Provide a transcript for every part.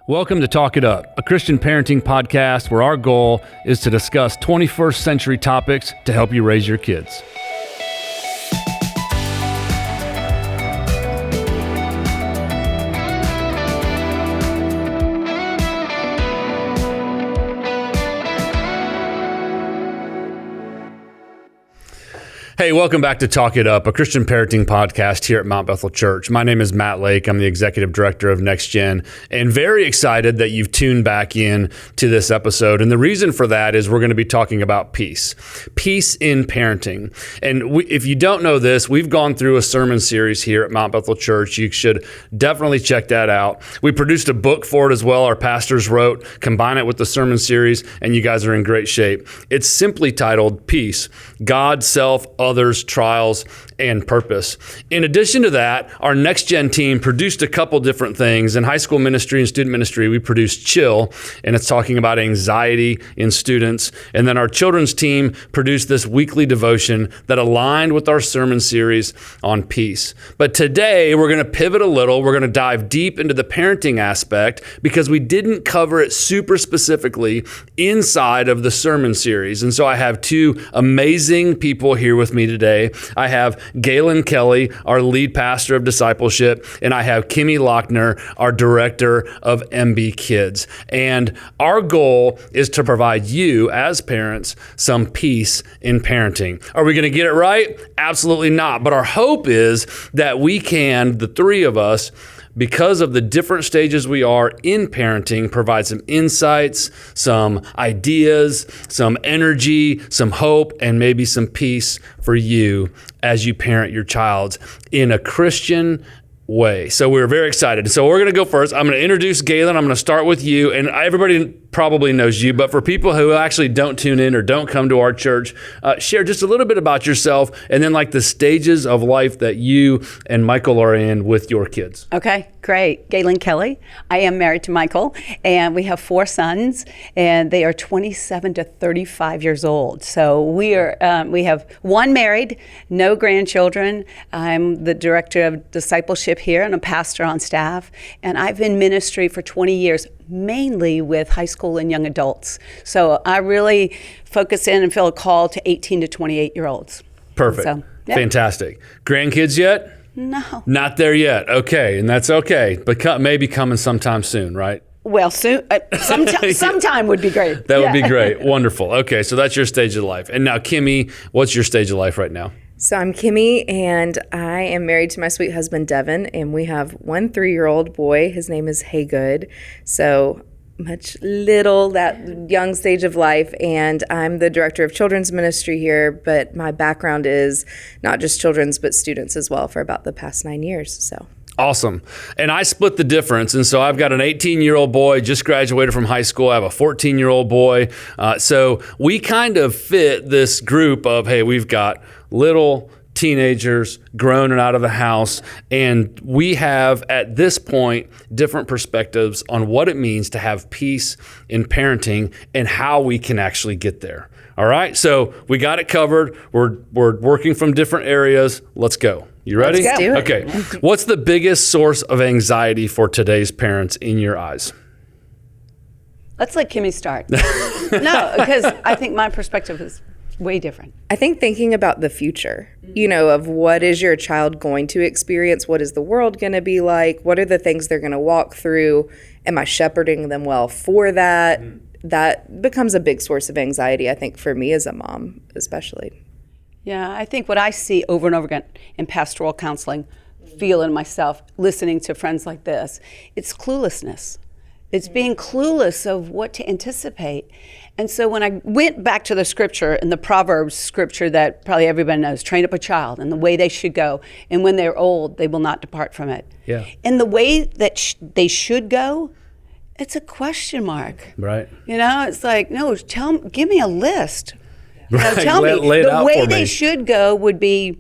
Welcome to Talk It Up, a Christian parenting podcast where our goal is to discuss 21st century topics to help you raise your kids. Hey, welcome back to Talk It Up, a Christian parenting podcast here at Mount Bethel Church. My name is Matt Lake. I'm the Executive Director of NextGen, and very excited that you've tuned back in to this episode. And the reason for that is we're going to be talking about peace in parenting. And if you don't know this, we've gone through a sermon series here at Mount Bethel Church. You should definitely check that out. We produced a book for it as well. Our pastors wrote, combine it with the sermon series, and you guys are in great shape. It's simply titled Peace, God, Self, Others, Trials, and Purpose. In addition to that, our NextGen team produced a couple different things. In high school ministry and student ministry, we produced Chill, and it's talking about anxiety in students. And then our children's team produced this weekly devotion that aligned with our sermon series on peace. But today, we're going to pivot a little. We're going to dive deep into the parenting aspect because we didn't cover it super specifically inside of the sermon series. And so I have two amazing people here with me today. I have Gaylyn Kelly, our lead pastor of discipleship, and I have Kimmi Lochner, our director of MB Kids. And our goal is to provide you as parents some peace in parenting. Are we going to get it right? Absolutely not. But our hope is that we can, the three of us, because of the different stages we are in parenting, provide some insights, some ideas, some energy, some hope, and maybe some peace for you as you parent your child in a Christian way. So we're very excited. So we're going to go first. I'm going to introduce Gaylyn. I'm going to start with you, and everybody probably knows you, but for people who actually don't tune in or don't come to our church, share just a little bit about yourself and then like the stages of life that you and Michael are in with your kids. Okay, great. Gaylyn Kelly. I am married to Michael, and we have 4 sons, and they are 27 to 35 years old. So we have 1 married, no grandchildren. I'm the Director of Discipleship here and a pastor on staff, and I've been in ministry for 20 years, mainly with high school and young adults. So I really focus in and feel a call to 18 to 28-year-olds. Perfect. So, yeah. Fantastic. Grandkids yet? No. Not there yet. Okay, and that's okay. But maybe coming sometime soon, right? Well, soon. Sometime would be great. That would be great. Wonderful. Okay, so that's your stage of life. And now, Kimmi, what's your stage of life right now? So I'm Kimmi, and I am married to my sweet husband, Devin, and we have 1 3-year-old boy. His name is Haygood. So much little, that young stage of life, and I'm the director of children's ministry here, but my background is not just children's, but students as well for about the past 9 years. So. Awesome. And I split the difference. And so I've got an 18-year-old boy, just graduated from high school. I have a 14-year-old boy. So we kind of fit this group of, hey, we've got little teenagers grown and out of the house. And we have, at this point, different perspectives on what it means to have peace in parenting and how we can actually get there. All right. So we got it covered. We're working from different areas. Let's go. You ready? Let's do it. Okay. What's the biggest source of anxiety for today's parents in your eyes? Let's let Kimmi start. No, because I think my perspective is way different. I think thinking about the future, of what is your child going to experience? What is the world going to be like? What are the things they're going to walk through? Am I shepherding them well for that? That becomes a big source of anxiety, I think, for me as a mom, especially. Yeah, I think what I see over and over again in pastoral counseling, feel in myself, listening to friends like this, it's cluelessness. It's being clueless of what to anticipate. And so when I went back to the scripture, in the Proverbs scripture that probably everybody knows, train up a child in the way they should go, and when they're old, they will not depart from it. Yeah. In the way that they should go, it's a question mark. Right. It's like, no, give me a list. Right. Tell me, lay it out the way for they me. should go would be,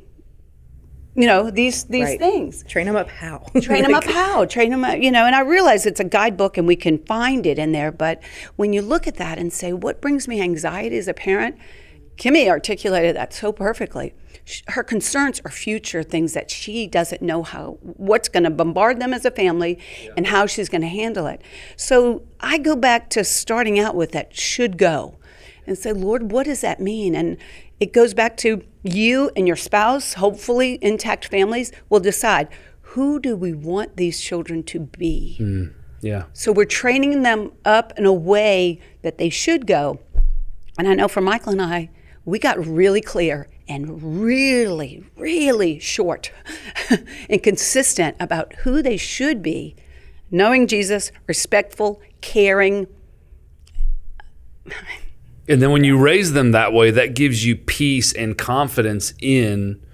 these Right. things. Train them up how? Train them up how? Train them up, and I realize it's a guidebook and we can find it in there, but when you look at that and say, what brings me anxiety as a parent? Kimmi articulated that so perfectly. Her concerns are future things that she doesn't know what's going to bombard them as a family and how she's going to handle it. So I go back to starting out with that should go and say, Lord, what does that mean? And it goes back to you and your spouse, hopefully intact families, will decide, who do we want these children to be? Yeah. So we're training them up in a way that they should go. And I know for Michael and I, we got really clear and really, really short and consistent about who they should be, knowing Jesus, respectful, caring. And then when you raise them that way, that gives you peace and confidence in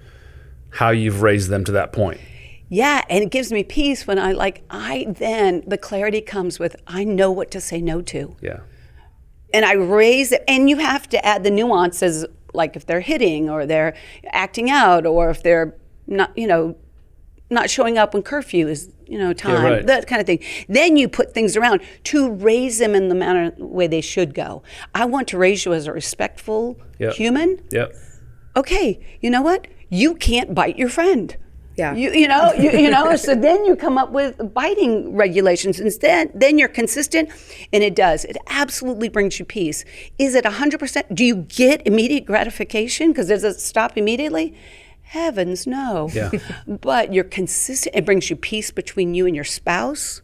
how you've raised them to that point. Yeah, and it gives me peace when then the clarity comes with, I know what to say no to. Yeah. And I raise it, and you have to add the nuances, like if they're hitting or they're acting out or if they're not showing up when curfew is, time, right. that kind of thing. Then you put things around to raise them in the way they should go. I want to raise you as a respectful human. Yep. Okay, you know what? You can't bite your friend. Yeah. So then you come up with biting regulations. Instead, then you're consistent, and it does. It absolutely brings you peace. Is it 100%? Do you get immediate gratification? Because does it stop immediately? Heavens, no. Yeah. But you're consistent. It brings you peace between you and your spouse.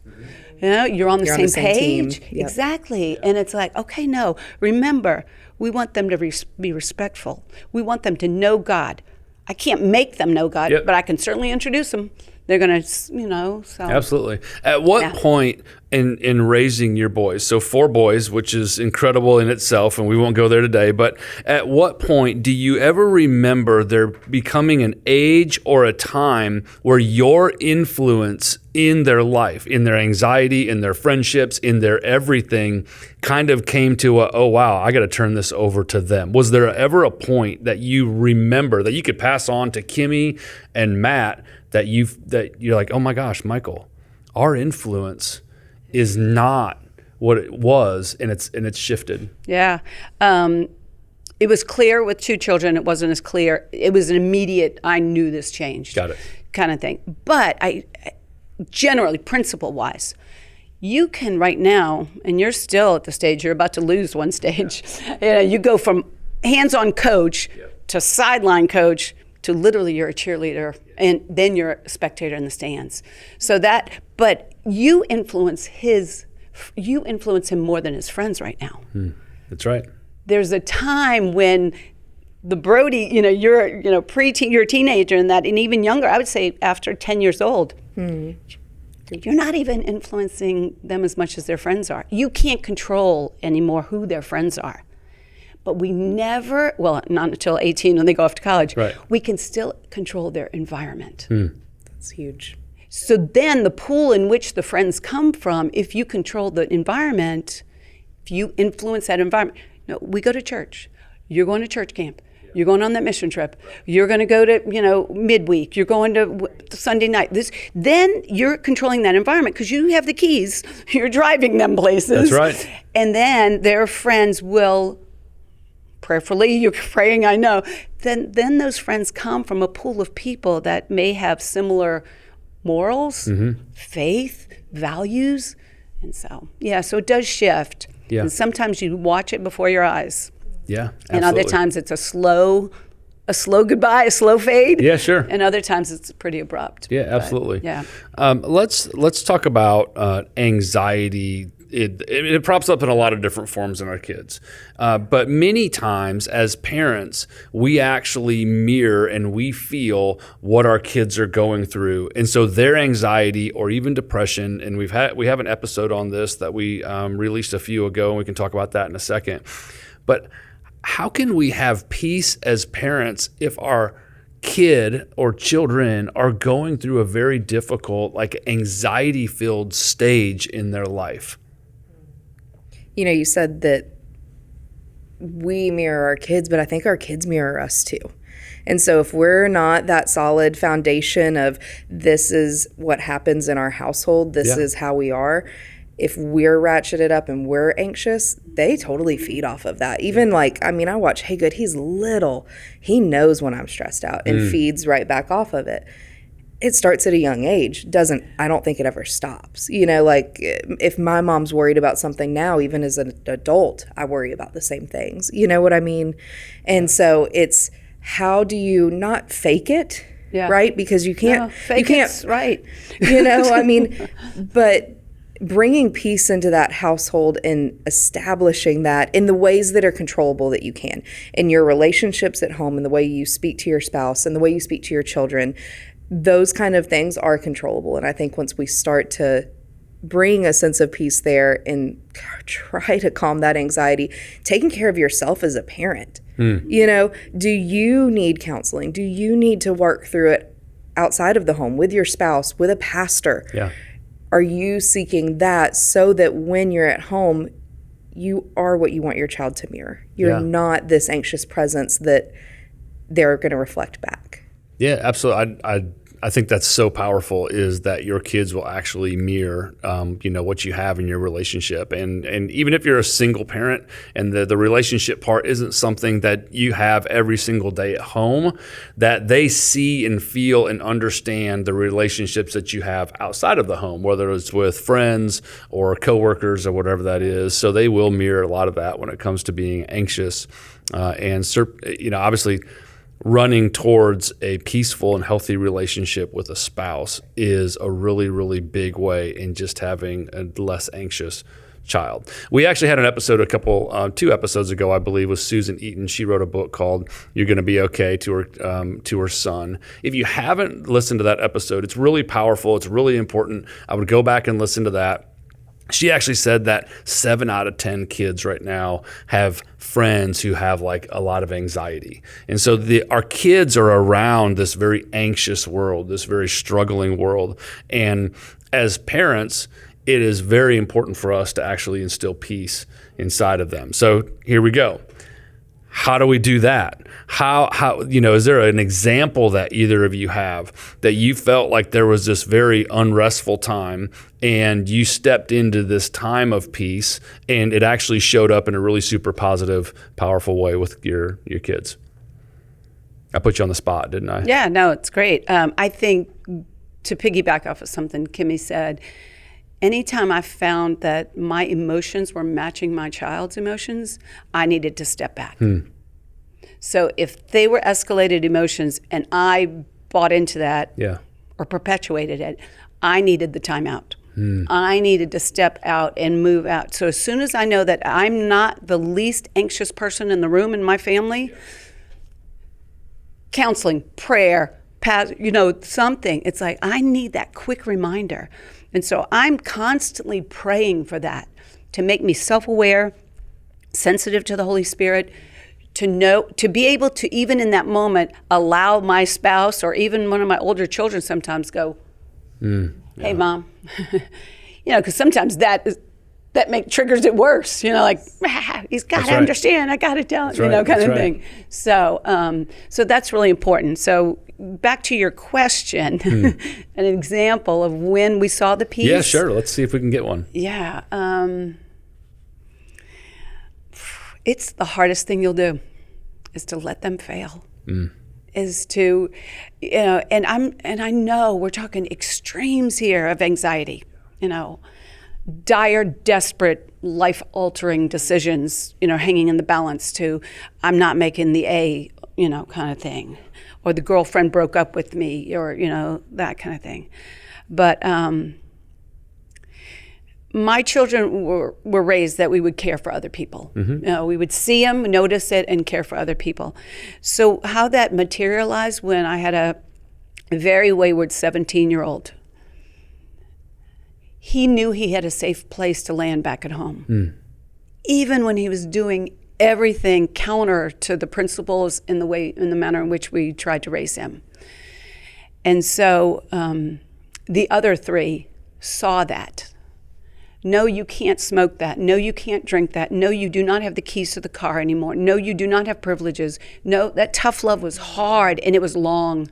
You're on the same page. Team. Yep. Exactly. Yeah. And it's like, okay, no. Remember, we want them to be respectful. We want them to know God. I can't make them know God, but I can certainly introduce them. They're going to, so. Absolutely. At what point in raising your boys, so 4 boys, which is incredible in itself, and we won't go there today, but at what point do you ever remember there becoming an age or a time where your influence in their life, in their anxiety, in their friendships, in their everything, kind of came to oh wow, I got to turn this over to them? Was there ever a point that you remember that you could pass on to Kimmi and Matt that you're like, oh my gosh, Michael, our influence is not what it was, and it's shifted? Yeah. It was clear with 2 children. It wasn't as clear. It was an immediate, I knew this changed. Got it. Kind of thing. But I generally, principle-wise, you can right now, and you're still at the stage, you're about to lose one stage. You go from hands-on coach to sideline coach to literally you're a cheerleader, and then you're a spectator in the stands. But you influence him more than his friends right now. That's right. There's a time when the Brody, you're preteen, you're a teenager, and even younger, I would say after 10 years old, you're not even influencing them as much as their friends are. You can't control anymore who their friends are. But we never, not until 18 when they go off to college, right. We can still control their environment. That's huge. So then the pool in which the friends come from, if you control the environment, if you influence that environment, we go to church. You're going to church camp. You're going on that mission trip. You're going to go to, midweek. You're going to Sunday night. Then you're controlling that environment because you have the keys. You're driving them places. That's right. And then their friends will, prayerfully, you're praying, I know. Then those friends come from a pool of people that may have similar morals, faith, values. And so it does shift. Yeah. And sometimes you watch it before your eyes. Yeah, absolutely. And other times it's a slow goodbye, a slow fade. Yeah, sure. And other times it's pretty abrupt. Yeah, absolutely. But, let's talk about anxiety. It props up in a lot of different forms in our kids. But many times as parents, we actually mirror and we feel what our kids are going through. And so their anxiety or even depression, and we have an episode on this that we released a few ago, and we can talk about that in a second. But how can we have peace as parents if our kid or children are going through a very difficult, anxiety-filled stage in their life? You said that we mirror our kids, but I think our kids mirror us too. And so if we're not that solid foundation of this is what happens in our household, this is how we are, if we're ratcheted up and we're anxious, they totally feed off of that. Even like, I mean, I watch Haygood, he's little. He knows when I'm stressed out and feeds right back off of it. It starts at a young age. I don't think it ever stops. You know, like if my mom's worried about something now, even as an adult, I worry about the same things. You know what I mean? And so it's, how do you not fake it? Yeah. Right? Because you can't, right. You know, I mean, but bringing peace into that household and establishing that in the ways that are controllable that you can, in your relationships at home, in the way you speak to your spouse, and the way you speak to your children, those kind of things are controllable. And I think once we start to bring a sense of peace there and try to calm that anxiety, taking care of yourself as a parent, you know, do you need counseling? Do you need to work through it outside of the home with your spouse, with a pastor? Yeah. Are you seeking that so that when you're at home, you are what you want your child to mirror? You're not this anxious presence that they're going to reflect back. Yeah, absolutely. I think that's so powerful, is that your kids will actually mirror, what you have in your relationship. And even if you're a single parent and the relationship part isn't something that you have every single day at home, that they see and feel and understand the relationships that you have outside of the home, whether it's with friends or coworkers or whatever that is. So they will mirror a lot of that when it comes to being anxious. Obviously, running towards a peaceful and healthy relationship with a spouse is a really, really big way in just having a less anxious child. We actually had an episode 2 episodes ago, I believe, with Susan Eaton. She wrote a book called "You're Going to Be Okay" to her son. If you haven't listened to that episode, it's really powerful. It's really important. I would go back and listen to that. She actually said that 7 out of 10 kids right now have friends who have like a lot of anxiety. And so our kids are around this very anxious world, this very struggling world. And as parents, it is very important for us to actually instill peace inside of them. So here we go. How do we do that? How is there an example that either of you have that you felt like there was this very unrestful time and you stepped into this time of peace and it actually showed up in a really super positive, powerful way with your kids? I put you on the spot, didn't I? Yeah, no, it's great. I think, to piggyback off of something Kimmi said, anytime I found that my emotions were matching my child's emotions, I needed to step back. So if they were escalated emotions and I bought into that or perpetuated it, I needed the timeout. I needed to step out and move out. So as soon as I know that I'm not the least anxious person in the room in my family, counseling, prayer, something. It's like I need that quick reminder. And so I'm constantly praying for that, to make me self-aware, sensitive to the Holy Spirit, to be able to, even in that moment, allow my spouse or even one of my older children sometimes go, hey, Mom. Because sometimes that triggers it worse. He's got to understand. I got to tell him, kind of thing. So that's really important. So back to your question, an example of when we saw the peace. Yeah, sure. Let's see if we can get one. Yeah. It's the hardest thing you'll do, is to let them fail. Is to, and I know we're talking extremes here of anxiety, dire, desperate, life-altering decisions, hanging in the balance to, I'm not making the A, kind of thing, or the girlfriend broke up with me, or, that kind of thing. But my children were raised that we would care for other people. We would see them, notice it, and care for other people. So how that materialized when I had a very wayward 17-year-old, he knew he had a safe place to land back at home. Even when he was doing everything counter to the principles in the manner in which we tried to raise him. And so the other 3 saw that. No, you can't smoke that. No, you can't drink that. No, you do not have the keys to the car anymore. No, you do not have privileges. No, that tough love was hard and it was long.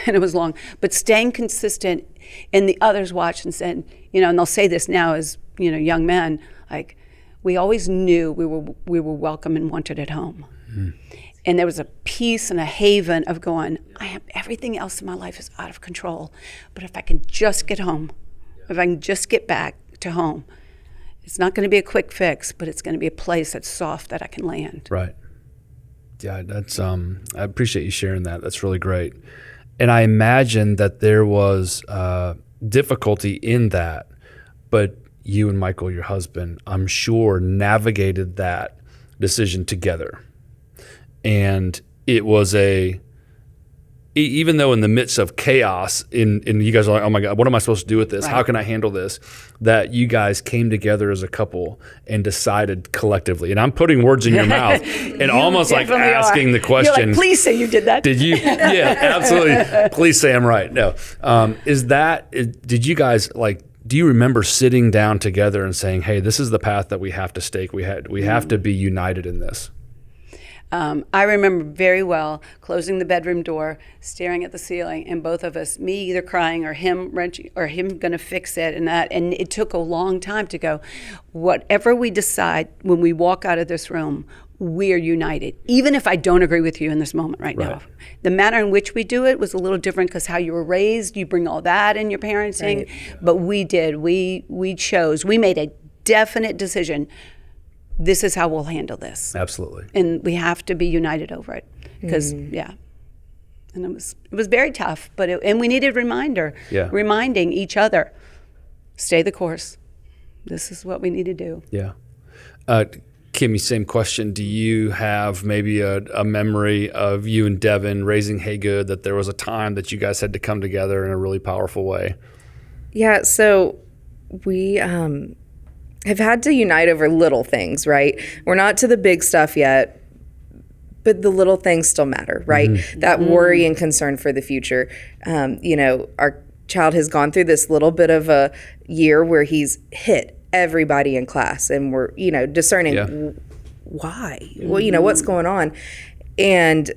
and it was long. But staying consistent, and the others watched and said, and they'll say this now as, young men, like, we always knew we were welcome and wanted at home. And there was a peace and a haven of going, everything else in my life is out of control. But if I can just get home, if I can just get back to home, it's not going to be a quick fix, but it's going to be a place that's soft that I can land. Right. Yeah, that's I appreciate you sharing that. That's really great. And I imagine that there was difficulty in that, but you and Michael, your husband, I'm sure navigated that decision together. And it was even though in the midst of chaos, and you guys are like, oh my God, what am I supposed to do with this? Right. How can I handle this? That you guys came together as a couple and decided collectively. And I'm putting words in your mouth and almost like asking the question. You're like, please say you did that. Did you? Yeah, absolutely. Please say I'm right. No. Did you guys do you remember sitting down together and saying, hey, this is the path that we have to stake. We have to be united in this. I remember very well closing the bedroom door, staring at the ceiling, and both of us, me either crying or him wrenching or him going to fix it, and it took a long time to go. Whatever we decide when we walk out of this room, we're united. Even if I don't agree with you in this moment right now, the manner in which we do it was a little different because how you were raised, you bring all that in your parenting, but we did. We chose. We made a definite decision. This is how we'll handle this. Absolutely. And we have to be united over it because, and it was very tough, and we needed reminding each other, stay the course. This is what we need to do. Yeah. Kimmi, same question. Do you have maybe a memory of you and Devin raising Haygood, that there was a time that you guys had to come together in a really powerful way? Yeah, so we have had to unite over little things, right? We're not to the big stuff yet, but the little things still matter, right? Mm-hmm. That worry and concern for the future. Our child has gone through this little bit of a year where he's hit everybody in class, and we're, discerning why, what's going on, and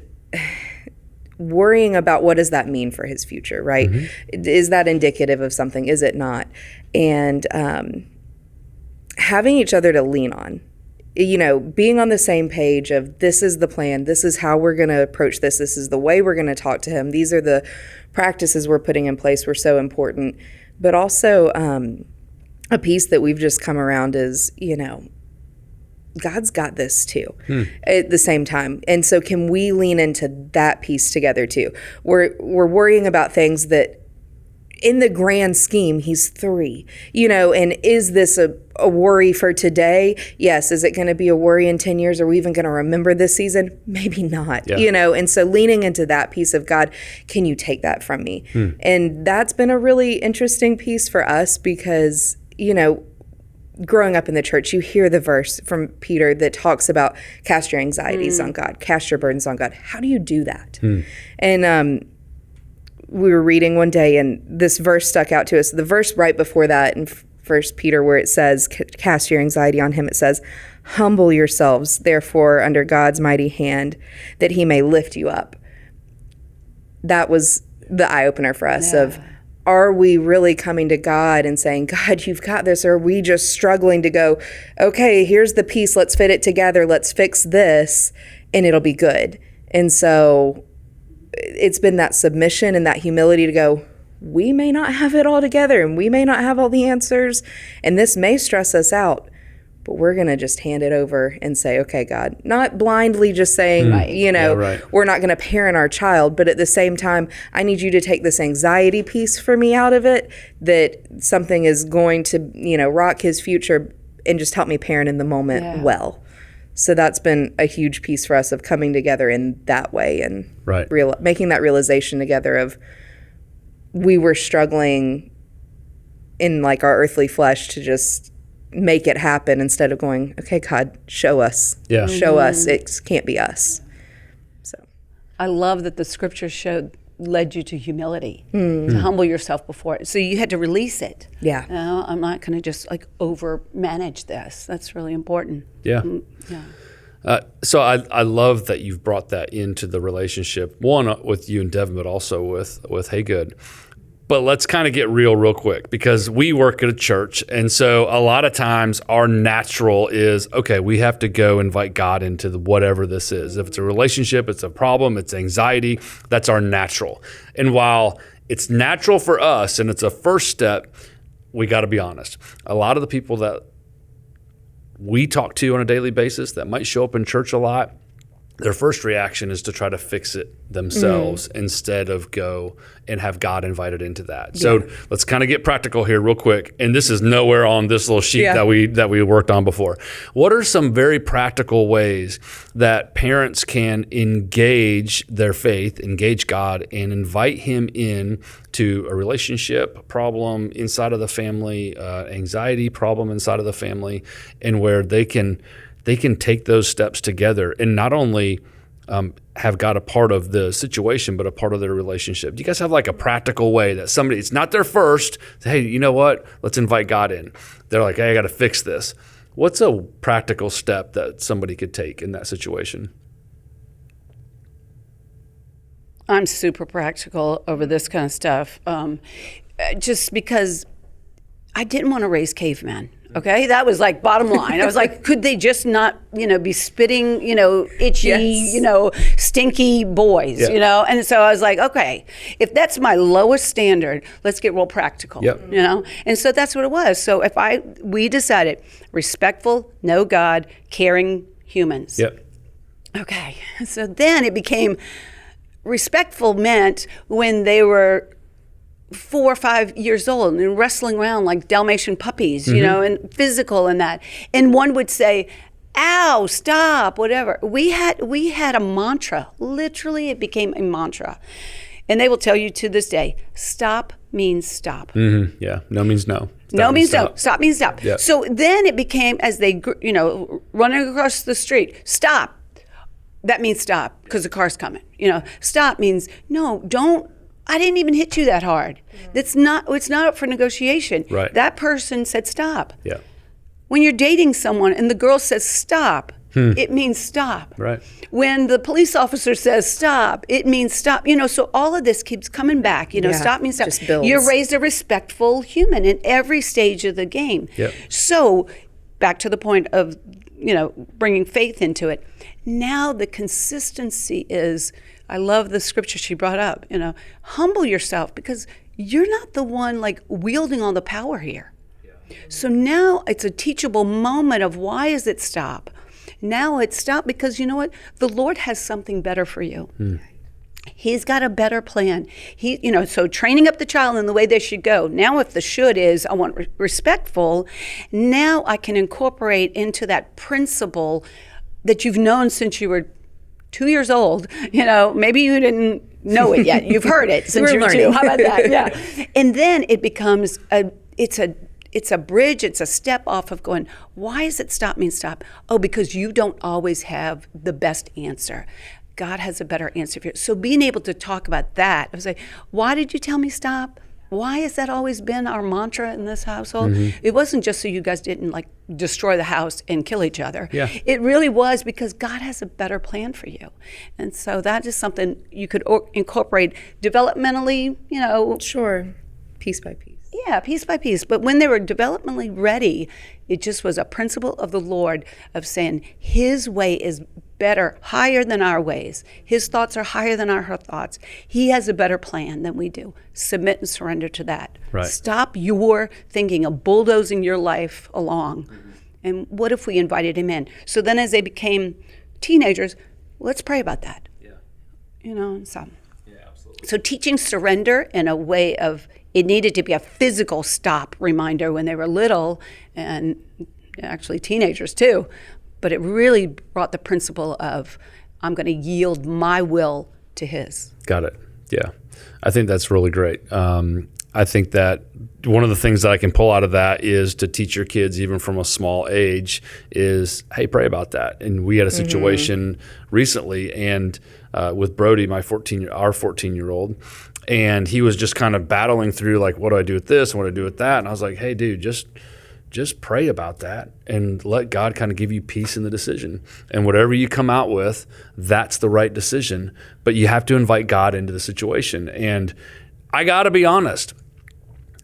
worrying about what does that mean for his future, right? Mm-hmm. Is that indicative of something? Is it not? And having each other to lean on, being on the same page of this is the plan, this is how we're going to approach this is the way we're going to talk to him, these are the practices we're putting in place were so important. But also a piece that we've just come around is, God's got this too at the same time. And so can we lean into that piece together too? We're worrying about things that in the grand scheme, he's 3, and is this a worry for today? Yes. Is it going to be a worry in 10 years? Are we even going to remember this season? Maybe not, and so leaning into that piece of God, can you take that from me? And that's been a really interesting piece for us because, growing up in the church, you hear the verse from Peter that talks about cast your anxieties on God, cast your burdens on God. How do you do that? And we were reading one day, and this verse stuck out to us. The verse right before that in 1 Peter, where it says, cast your anxiety on him, it says, humble yourselves, therefore, under God's mighty hand, that he may lift you up. That was the eye-opener for us of, are we really coming to God and saying, God, you've got this? Or are we just struggling to go, okay, here's the piece, let's fit it together, let's fix this, and it'll be good. And so it's been that submission and that humility to go, we may not have it all together and we may not have all the answers, and this may stress us out, but we're going to just hand it over and say, okay, God, not blindly just saying, we're not going to parent our child, but at the same time, I need you to take this anxiety piece for me out of it, that something is going to, rock his future, and just help me parent in the moment well. So that's been a huge piece for us of coming together in that way and making that realization together of we were struggling in our earthly flesh to just make it happen instead of going, okay, God, show us. Yeah. Show us. It can't be us. So I love that the scripture led you to humility, to humble yourself before it. So you had to release it. Yeah. I'm not going to just over manage this. That's really important. Yeah. So I love that you've brought that into the relationship, one with you and Devin, but also with Hey Good. But let's kind of get real quick, because we work at a church. And so a lot of times our natural is, okay, we have to go invite God into whatever this is. If it's a relationship, it's a problem, it's anxiety, that's our natural. And while it's natural for us and it's a first step, we got to be honest. A lot of the people that we talk to on a daily basis that might show up in church a lot, their first reaction is to try to fix it themselves instead of go and have God invited into that. So let's kind of get practical here real quick. And this is nowhere on this little sheet that we worked on before. What are some very practical ways that parents can engage their faith, engage God, and invite him in to a relationship problem inside of the family, anxiety problem inside of the family, and where they can take those steps together and not only have God a part of the situation, but a part of their relationship? Do you guys have like a practical way that somebody, it's not their first, hey, you know what? Let's invite God in. They're like, hey, I got to fix this. What's a practical step that somebody could take in that situation? I'm super practical over this kind of stuff, just because I didn't want to raise cavemen. Okay, that was like bottom line. I was like, could they just not, be spitting, itchy, stinky boys, And so I was like, okay, if that's my lowest standard, let's get real practical, And so that's what it was. So we decided respectful, know God, caring humans. Yep. Okay, so then it became respectful meant when they were 4 or 5 years old and wrestling around like Dalmatian puppies, and physical and that. And one would say, ow, stop, whatever. We had a mantra. Literally, it became a mantra. And they will tell you to this day, stop means stop. Mm-hmm. Yeah, no means no. No means no. Stop means stop. Yep. So then it became, as they, running across the street, stop. That means stop because the car's coming. Stop means no, don't. I didn't even hit you that hard. It's not up for negotiation. Right. That person said stop. Yeah. When you're dating someone and the girl says stop, it means stop. Right. When the police officer says stop, it means stop. So all of this keeps coming back. Stop means stop. Just builds. You're raised a respectful human in every stage of the game. Yep. So back to the point of, bringing faith into it. Now the consistency is, I love the scripture she brought up, humble yourself because you're not the one like wielding all the power here. Yeah. So now it's a teachable moment of why is it stop? Now it's stop because you know what? The Lord has something better for you. He's got a better plan. So training up the child in the way they should go. Now if the should is, I want respectful, now I can incorporate into that principle that you've known since you were 2 years old, maybe you didn't know it yet. You've heard it since you were 2. How about that? Yeah. And then it becomes it's a bridge, it's a step off of going, why is it stop means stop? Oh, because you don't always have the best answer. God has a better answer for you. So being able to talk about that, I was like, why did you tell me stop? Why has that always been our mantra in this household? It wasn't just so you guys didn't like destroy the house and kill each other. Yeah. It really was because God has a better plan for you. And so that is something you could incorporate developmentally, Sure, piece by piece. Yeah, piece by piece. But when they were developmentally ready, it just was a principle of the Lord of saying his way is better, higher than our ways. His thoughts are higher than our thoughts. He has a better plan than we do. Submit and surrender to that. Right. Stop your thinking of bulldozing your life along. And what if we invited him in? So then as they became teenagers, let's pray about that. Yeah. So. Yeah, absolutely. So teaching surrender in a way of, it needed to be a physical stop reminder when they were little and actually teenagers too. But it really brought the principle of, I'm going to yield my will to his. Got it. Yeah. I think that's really great. I think that one of the things that I can pull out of that is to teach your kids, even from a small age, is, hey, pray about that. And we had a situation recently, and with Brody, our 14-year-old, and he was just kind of battling through, like, what do I do with this? What do I do with that? And I was like, hey, dude, just just pray about that and let God kind of give you peace in the decision. And whatever you come out with, that's the right decision. But you have to invite God into the situation. And I got to be honest,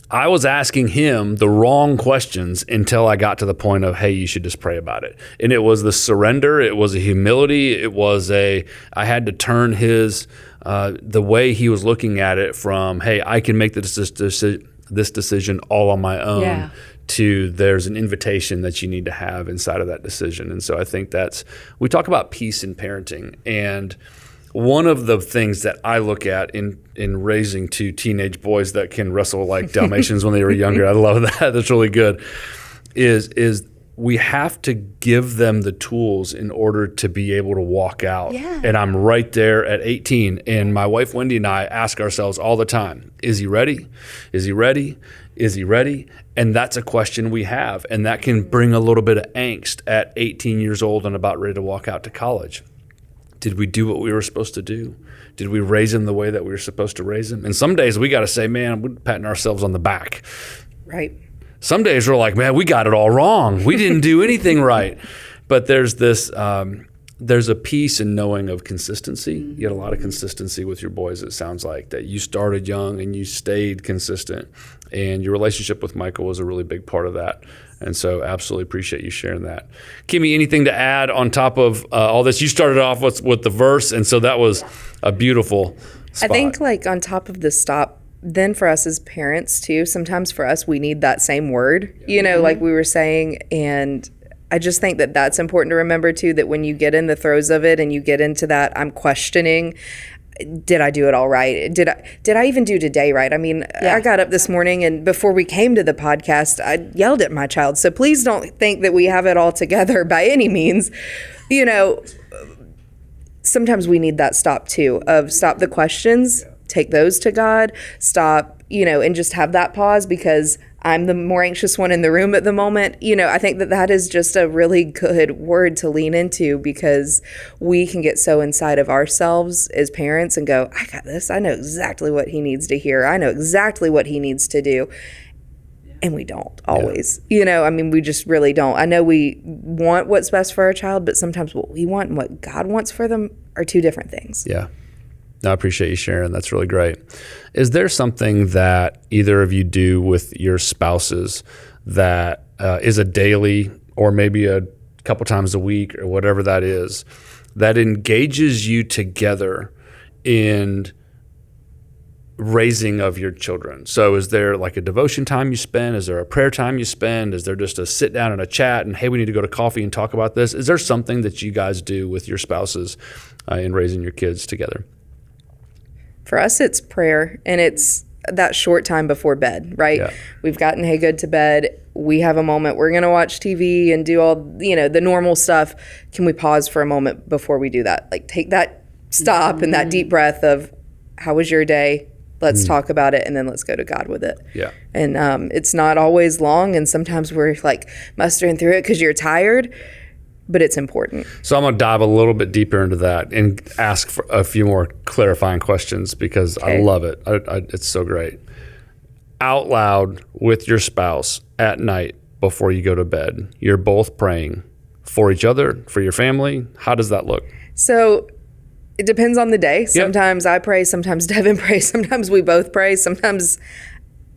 I was asking him the wrong questions until I got to the point of, hey, you should just pray about it. And it was the surrender. It was a humility. It was I had to turn the way he was looking at it from, hey, I can make this decision all on my own, to there's an invitation that you need to have inside of that decision. And so I think we talk about peace in parenting. And one of the things that I look at in raising two teenage boys that can wrestle like Dalmatians when they were younger, I love that, that's really good, is we have to give them the tools in order to be able to walk out. Yeah. And I'm right there at 18. And my wife, Wendy, and I ask ourselves all the time, is he ready? Is he ready? Is he ready? And that's a question we have. And that can bring a little bit of angst at 18 years old and about ready to walk out to college. Did we do what we were supposed to do? Did we raise him the way that we were supposed to raise him? And some days we got to say, man, we're patting ourselves on the back. Right. Some days we're like, man, we got it all wrong. We didn't do anything right. But there's there's a peace in knowing of consistency. You get a lot of consistency with your boys, it sounds like, that you started young and you stayed consistent. And your relationship with Michael was a really big part of that. And so absolutely appreciate you sharing that. Kimmi, anything to add on top of all this? You started off with the verse, and so that was a beautiful spot. I think like on top of the stop, then for us as parents too, sometimes for us, we need that same word, like we were saying. And I just think that that's important to remember too, that when you get in the throes of it and you get into that, I'm questioning, did I do it all right? Did I even do today right? I mean, I got up this morning and before we came to the podcast, I yelled at my child. So please don't think that we have it all together by any means. Sometimes we need that stop too, of stop the questions, take those to God, stop, and just have that pause because I'm the more anxious one in the room at the moment. I think that is just a really good word to lean into because we can get so inside of ourselves as parents and go, I got this. I know exactly what he needs to hear. I know exactly what he needs to do. And we don't always, we just really don't. I know we want what's best for our child, but sometimes what we want and what God wants for them are two different things. Yeah. No, I appreciate you sharing. That's really great. Is there something that either of you do with your spouses that is a daily or maybe a couple times a week or whatever that is, that engages you together in raising of your children? So is there like a devotion time you spend? Is there a prayer time you spend? Is there just a sit down and a chat and, hey, we need to go to coffee and talk about this? Is there something that you guys do with your spouses in raising your kids together? For us, it's prayer, and it's that short time before bed, right? Yeah. We've gotten Hey Good to bed. We have a moment. We're going to watch TV and do all, the normal stuff. Can we pause for a moment before we do that? Like take that stop and that deep breath of, how was your day? Let's talk about it, and then let's go to God with it. Yeah. And it's not always long, and sometimes we're like mustering through it because you're tired, but it's important. So I'm going to dive a little bit deeper into that and ask for a few more clarifying questions because I love it. It's so great. Out loud with your spouse at night before you go to bed, you're both praying for each other, for your family. How does that look? So it depends on the day. Sometimes I pray, sometimes Devin prays, sometimes we both pray, sometimes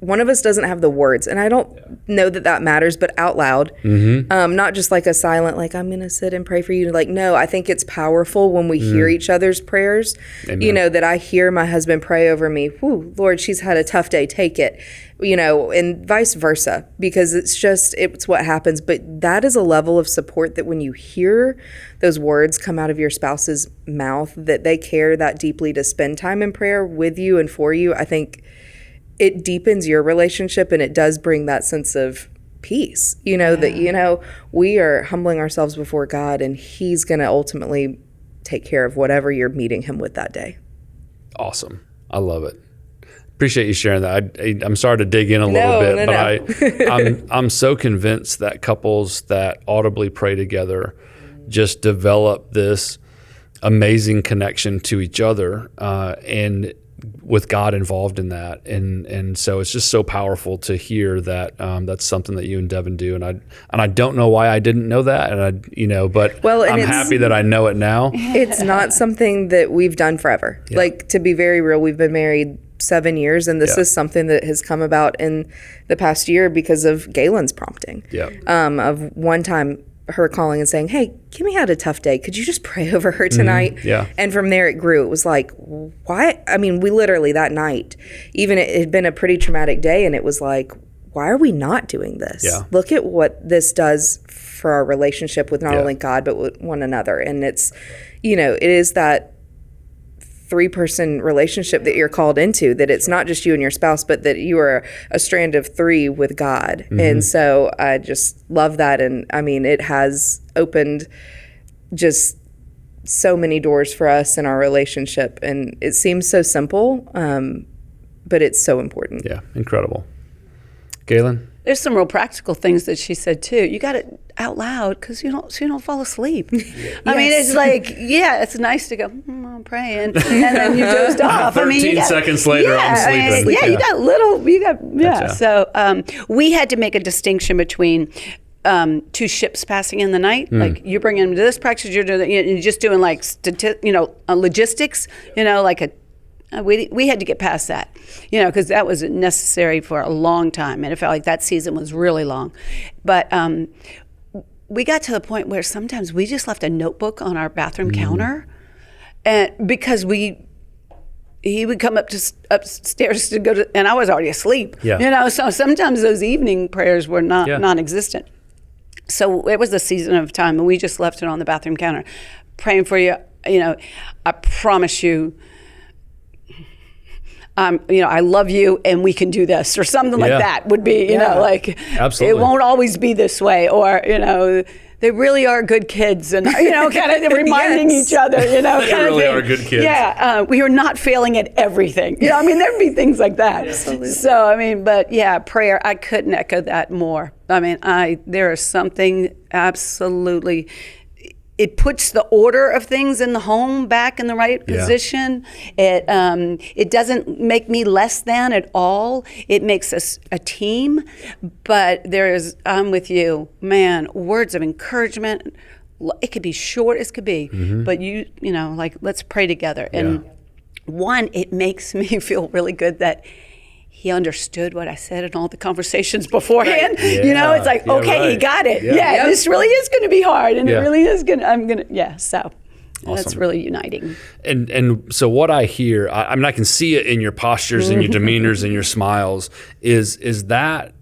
one of us doesn't have the words, and I don't know that matters, but out loud, not just like a silent, like I'm going to sit and pray for you. Like, no, I think it's powerful when we hear each other's prayers. Amen. That I hear my husband pray over me. Whew, Lord, she's had a tough day. Take it, and vice versa, because it's what happens. But that is a level of support that when you hear those words come out of your spouse's mouth, that they care that deeply to spend time in prayer with you and for you, I think it deepens your relationship, and it does bring that sense of peace, that, we are humbling ourselves before God, and he's going to ultimately take care of whatever you're meeting him with that day. Awesome. I love it. Appreciate you sharing that. I'm sorry to dig in a little bit, but I'm so convinced that couples that audibly pray together just develop this amazing connection to each other, and with God involved in that, and so it's just so powerful to hear that that's something that you and Devin do, and I don't know why I didn't know that, but I'm happy that I know it now. It's not something that we've done forever. Yeah. Like, to be very real, we've been married 7 years, and this is something that has come about in the past year because of Gaylyn's prompting. Yeah. Of one time her calling and saying, "Hey, Kimmi had a tough day. Could you just pray over her tonight?" Yeah. And from there it grew. It was like, why? I mean, we literally that night, even it had been a pretty traumatic day, and it was like, why are we not doing this? Yeah. Look at what this does for our relationship with not only God, but with one another. And it's, it is that 3-person relationship that you're called into, that it's not just you and your spouse, but that you are a strand of 3 with God. And so I just love that. And I mean, it has opened just so many doors for us in our relationship. And it seems so simple, but it's so important. Yeah, incredible. Gaylyn? There's some real practical things that she said too. You got it out loud so you don't fall asleep. I mean, it's like, it's nice to go, I'm praying, and then you dozed off. 13 seconds later, I'm sleeping. You got. So we had to make a distinction between 2 ships passing in the night. Like, you're bringing them to this practice, you're doing, you're just doing like logistics. We had to get past that, because that was necessary for a long time, and it felt like that season was really long. But we got to the point where sometimes we just left a notebook on our bathroom counter, and because he would come upstairs to go to, and I was already asleep. Yeah. So sometimes those evening prayers were non-existent. So it was a season of time, and we just left it on the bathroom counter, praying for you. I promise you. I love you, and we can do this, or something like that would be, like, absolutely. It won't always be this way, or, they really are good kids, and, kind of reminding each other, They really are good kids. Yeah, we are not failing at everything. There'd be things like that. Absolutely. So, prayer, I couldn't echo that more. There is something absolutely. It puts the order of things in the home back in the right position. It doesn't make me less than at all. It makes us a team. But I'm with you, man, words of encouragement. It could be short as could be, but let's pray together. And one, it makes me feel really good that he understood what I said in all the conversations beforehand. Right. It's like, he got it. This really is going to be hard, and it really is going to, so awesome. That's really uniting. And so what I hear, I can see it in your postures and your demeanors and your smiles, is that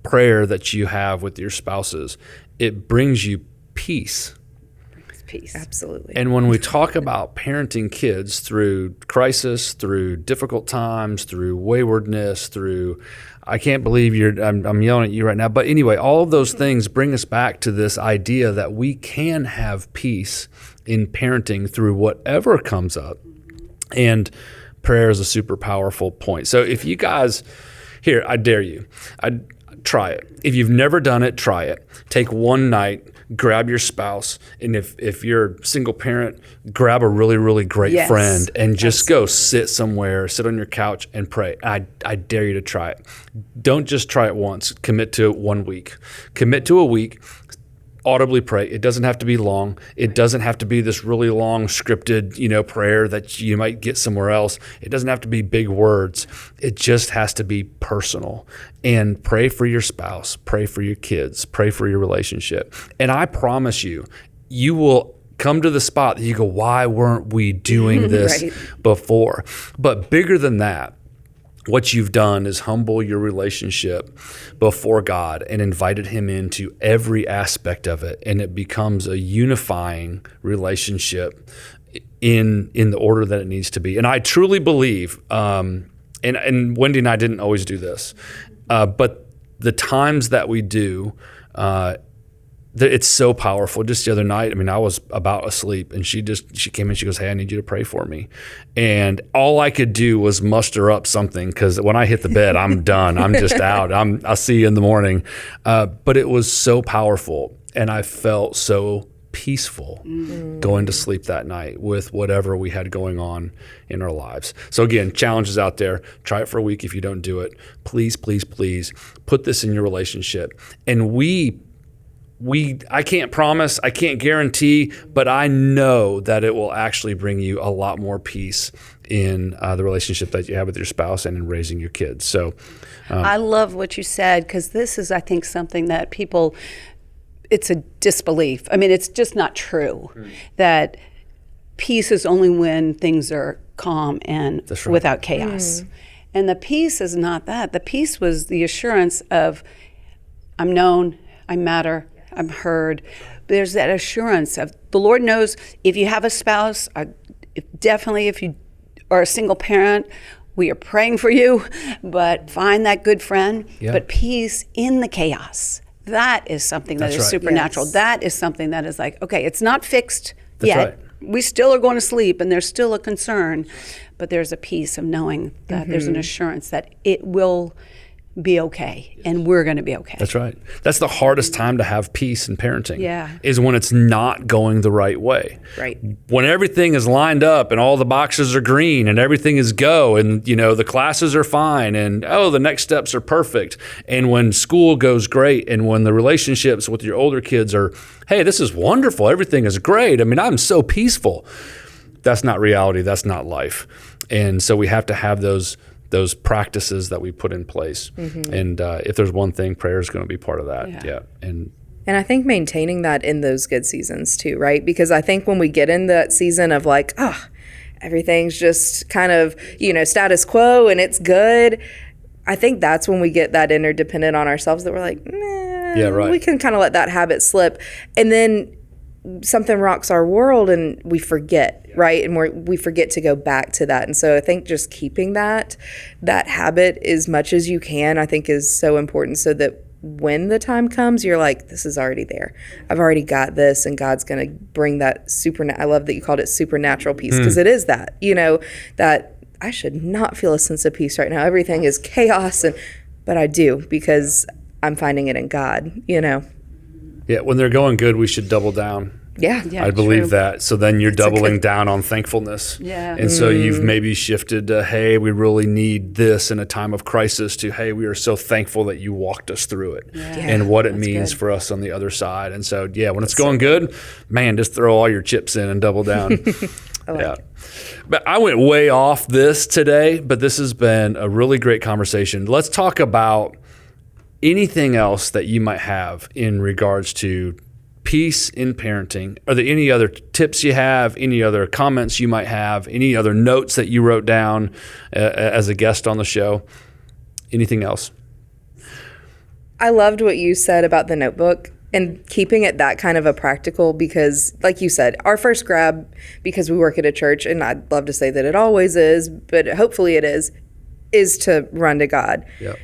prayer that you have with your spouses, it brings you peace. Peace. Absolutely. And when we talk about parenting kids through crisis, through difficult times, through waywardness, through, I can't believe I'm yelling at you right now. But anyway, all of those things bring us back to this idea that we can have peace in parenting through whatever comes up. And prayer is a super powerful point. So if you guys, here, I dare you, try it. If you've never done it, try it. Take one night, grab your spouse, and if you're a single parent, grab a really, really great friend and just go sit somewhere, sit on your couch and pray. I dare you to try it. Don't just try it once. Commit to 1 week. Commit to a week. Audibly pray. It doesn't have to be long. It doesn't have to be this really long scripted, prayer that you might get somewhere else. It doesn't have to be big words. It just has to be personal. And pray for your spouse, pray for your kids, pray for your relationship. And I promise you, you will come to the spot that you go, why weren't we doing this before? But bigger than that, what you've done is humble your relationship before God and invited him into every aspect of it. And it becomes a unifying relationship in the order that it needs to be. And I truly believe, and Wendy and I didn't always do this, but the times that we do, it's so powerful. Just the other night, I was about asleep, and she came in, she goes, "Hey, I need you to pray for me." And all I could do was muster up something, because when I hit the bed, I'm done. I'm just out. I'll see you in the morning. But it was so powerful, and I felt so peaceful going to sleep that night with whatever we had going on in our lives. So again, challenges out there. Try it for a week. If you don't do it, please, please, please put this in your relationship. And I can't promise, I can't guarantee, but I know that it will actually bring you a lot more peace in the relationship that you have with your spouse and in raising your kids. So I love what you said, because this is, I think, something that people, it's a disbelief. I mean, it's just not true that peace is only when things are calm and without chaos. And the peace is not that. The peace was the assurance of, I'm known, I matter, I'm heard. There's that assurance of, the Lord knows if you have a spouse, definitely if you are a single parent, we are praying for you, but find that good friend. But peace in the chaos. That is something that is supernatural. Yes. That is something that is like, okay, it's not fixed yet. We still are going to sleep, and there's still a concern, but there's a peace of knowing that there's an assurance that it will be okay, and we're going to be okay. That's right. That's the hardest time to have peace in parenting. Yeah. Is when it's not going the right way. Right. When everything is lined up and all the boxes are green and everything is go, and the classes are fine, and the next steps are perfect, and when school goes great, and when the relationships with your older kids are, hey, this is wonderful, everything is great, I mean, I'm so peaceful. That's not reality. That's not life. And so we have to have those practices that we put in place. And if there's one thing, prayer is going to be part of that. Yeah. And I think maintaining that in those good seasons too, right? Because I think when we get in that season of like, everything's just kind of, status quo and it's good, I think that's when we get that interdependent on ourselves that we're like, we can kind of let that habit slip. And then something rocks our world and we forget, right? And we forget to go back to that. And so I think just keeping that habit as much as you can, I think is so important, so that when the time comes, you're like, this is already there. I've already got this, and God's going to bring that I love that you called it supernatural peace, because it is that, that I should not feel a sense of peace right now. Everything is chaos, but I do, because I'm finding it in God, Yeah, when they're going good, we should double down. Yeah, I believe that. So then you're doubling down on thankfulness. Yeah. And so you've maybe shifted to, hey, we really need this in a time of crisis, to, hey, we are so thankful that you walked us through it and what it means for us on the other side. And so, when it's going good, man, just throw all your chips in and double down. But I went way off this today, but this has been a really great conversation. Let's talk about anything else that you might have in regards to peace in parenting. Are there any other tips you have, any other comments you might have, any other notes that you wrote down as a guest on the show? Anything else? I loved what you said about the notebook and keeping it that kind of a practical, because like you said, our first grab, because we work at a church, and I'd love to say that it always is, but hopefully it is to run to God. Yep.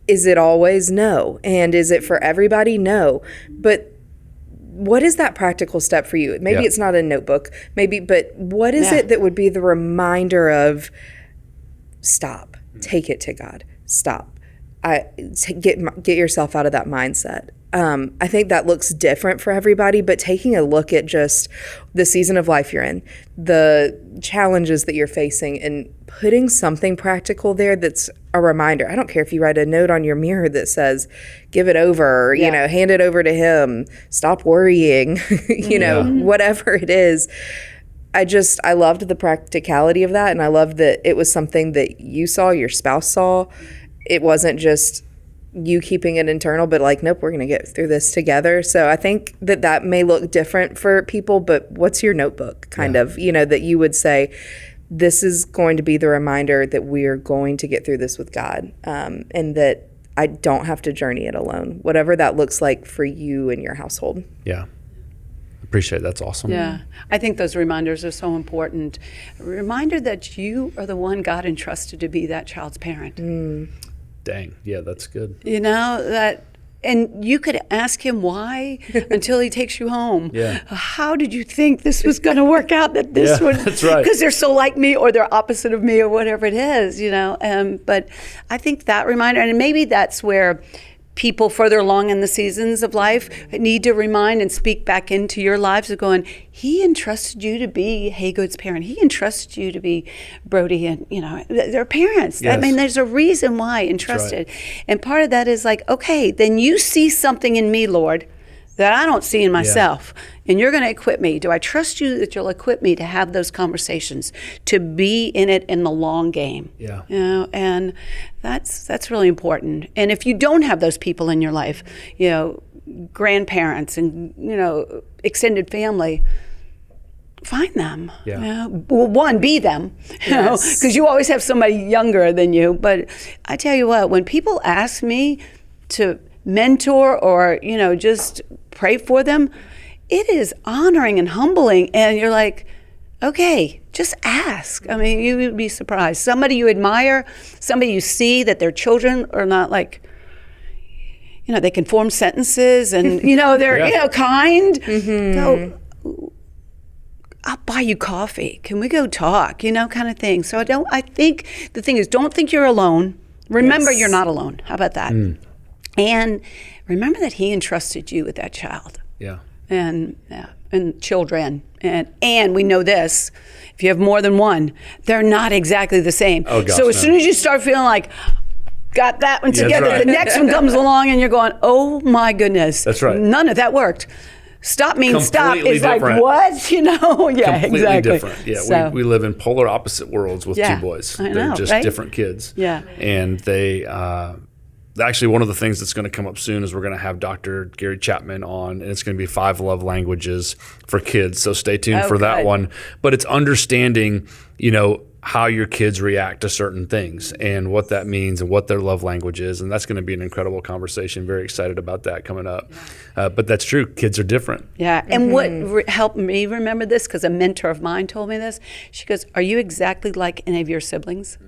Is it always? No. And is it for everybody? No. But what is that practical step for you? Maybe it's not a notebook, but what is it that would be the reminder of stop, take it to God, stop, get yourself out of that mindset? I think that looks different for everybody, but taking a look at just the season of life you're in, the challenges that you're facing, and putting something practical there that's a reminder. I don't care if you write a note on your mirror that says, give it over, or, hand it over to him, stop worrying, whatever it is. I loved the practicality of that, and I loved that it was something that you saw, your spouse saw. It wasn't just you keeping it internal, but like, nope, we're going to get through this together. So I think that may look different for people, but what's your notebook kind of, that you would say, this is going to be the reminder that we're going to get through this with God, and that I don't have to journey it alone, whatever that looks like for you and your household. Yeah. Appreciate it. That's awesome. Yeah. I think those reminders are so important. A reminder that you are the one God entrusted to be that child's parent. Dang. Yeah, that's good. And you could ask him why until he takes you home. Yeah. How did you think this was going to work out? That this would, that's right. Because they're so like me, or they're opposite of me, or whatever it is, But I think that reminder, and maybe that's where people further along in the seasons of life need to remind and speak back into your lives of going, he entrusted you to be Haygood's parent. He entrusted you to be Brody, and they're parents. Yes. I mean, there's a reason why entrusted. Right. And part of that is like, okay, then you see something in me, Lord, that I don't see in myself. And you're going to equip me. Do I trust you that you'll equip me to have those conversations, to be in it in the long game? Yeah. And that's really important. And if you don't have those people in your life, grandparents and, extended family, find them. Yeah. Well, one, be them, because you always have somebody younger than you. But I tell you what, when people ask me to mentor or, just pray for them, it is honoring and humbling. And you're like, okay, just ask. I mean, you would be surprised. Somebody you admire, somebody you see that their children are not like, they can form sentences and, they're, kind. Mm-hmm. Go, I'll buy you coffee. Can we go talk? Kind of thing. So I think the thing is, don't think you're alone. Remember, you're not alone. How about that? And remember that he entrusted you with that child. Yeah. And children. And we know this, if you have more than one, they're not exactly the same. Oh, gosh, so as soon as you start feeling like, got that one together, right. the next one comes along and you're going, oh my goodness. That's right. None of that worked. Stop means stop. Completely It's different. like, what? Yeah, Completely exactly. different. Yeah, So, we live in polar opposite worlds with two boys. I know, They're just right? different kids. Yeah. And they, actually, one of the things that's going to come up soon is we're going to have Dr. Gary Chapman on, and it's going to be 5 love languages for kids. So stay tuned for that good. one. But it's understanding, how your kids react to certain things and what that means and what their love language is. And that's going to be an incredible conversation. Very excited about that coming up. But that's true. Kids are different. Yeah. And what helped me remember this, because a mentor of mine told me this, she goes, are you exactly like any of your siblings?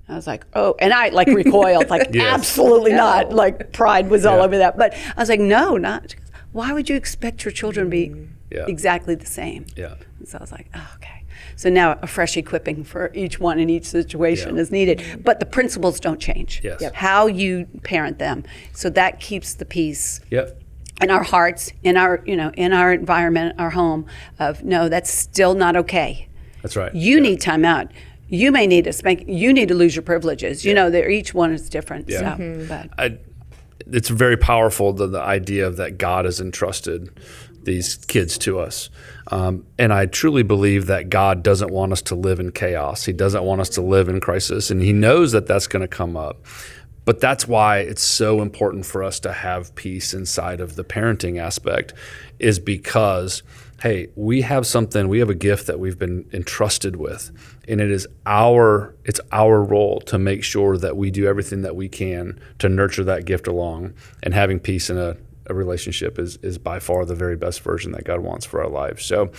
I was like, oh, and I recoiled, like, Yes. Absolutely not. Like, pride was all over that. But I was like, no, not. She goes, why would you expect your children to be exactly the same? Yeah. And so I was like, oh, okay. So now a fresh equipping for each one in each situation is needed. But the principles don't change. Yes. Yep. How you parent them. So that keeps the peace. Yep. In our hearts, in our environment, our home, of no, that's still not okay. That's right. You need time out. You may need to spank. You need to lose your privileges. Each one is different. Yeah. So, but It's very powerful, the idea that God has entrusted these kids to us. And I truly believe that God doesn't want us to live in chaos. He doesn't want us to live in crisis. And he knows that that's going to come up. But that's why it's so important for us to have peace inside of the parenting aspect, is because, hey, we have a gift that we've been entrusted with, and it's our role to make sure that we do everything that we can to nurture that gift along. And having peace in a relationship is by far the very best version that God wants for our lives. So,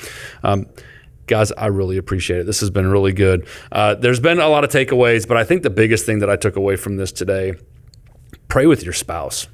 guys, I really appreciate it. This has been really good. There's been a lot of takeaways, but I think the biggest thing that I took away from this today, pray with your spouse.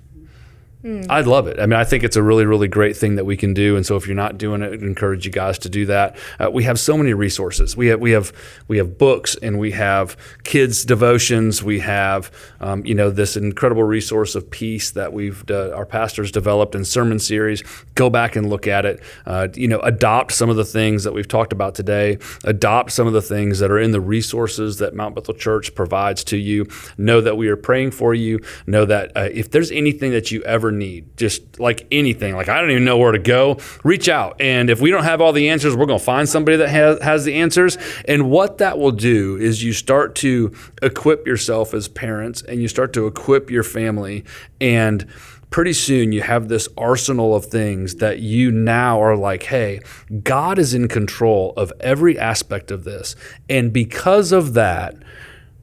I'd love it. I mean, I think it's a really, really great thing that we can do. And so if you're not doing it, I'd encourage you guys to do that. We have so many resources. We have books, and we have kids devotions. We have, this incredible resource of peace that our pastors developed in sermon series. Go back and look at it. Adopt some of the things that we've talked about today. Adopt some of the things that are in the resources that Mount Bethel Church provides to you. Know that we are praying for you. Know that if there's anything that you ever need, just like anything, like I don't even know where to go, reach out. And if we don't have all the answers, we're going to find somebody that has the answers. And what that will do is you start to equip yourself as parents, and you start to equip your family. And pretty soon you have this arsenal of things that you now are like, hey, God is in control of every aspect of this. And because of that,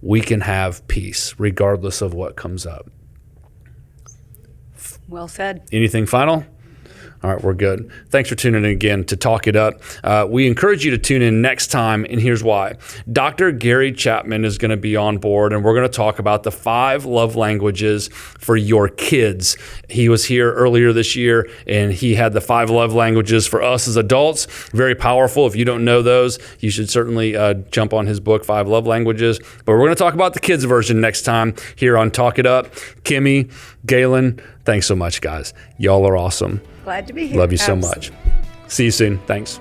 we can have peace regardless of what comes up. well said. Anything final? All right, we're good. Thanks for tuning in again to Talk It Up. We encourage you to tune in next time, and here's why. Dr. Gary Chapman is going to be on board, and we're going to talk about the 5 love languages for your kids. He was here earlier this year, and he had the 5 love languages for us as adults. Very powerful. If you don't know those, you should certainly jump on his book, 5 Love Languages. But we're going to talk about the kids version next time here on Talk It Up. Kimmi, Gaylyn, thanks so much, guys. Y'all are awesome. Glad to be here. Love you so much. See you soon. Thanks.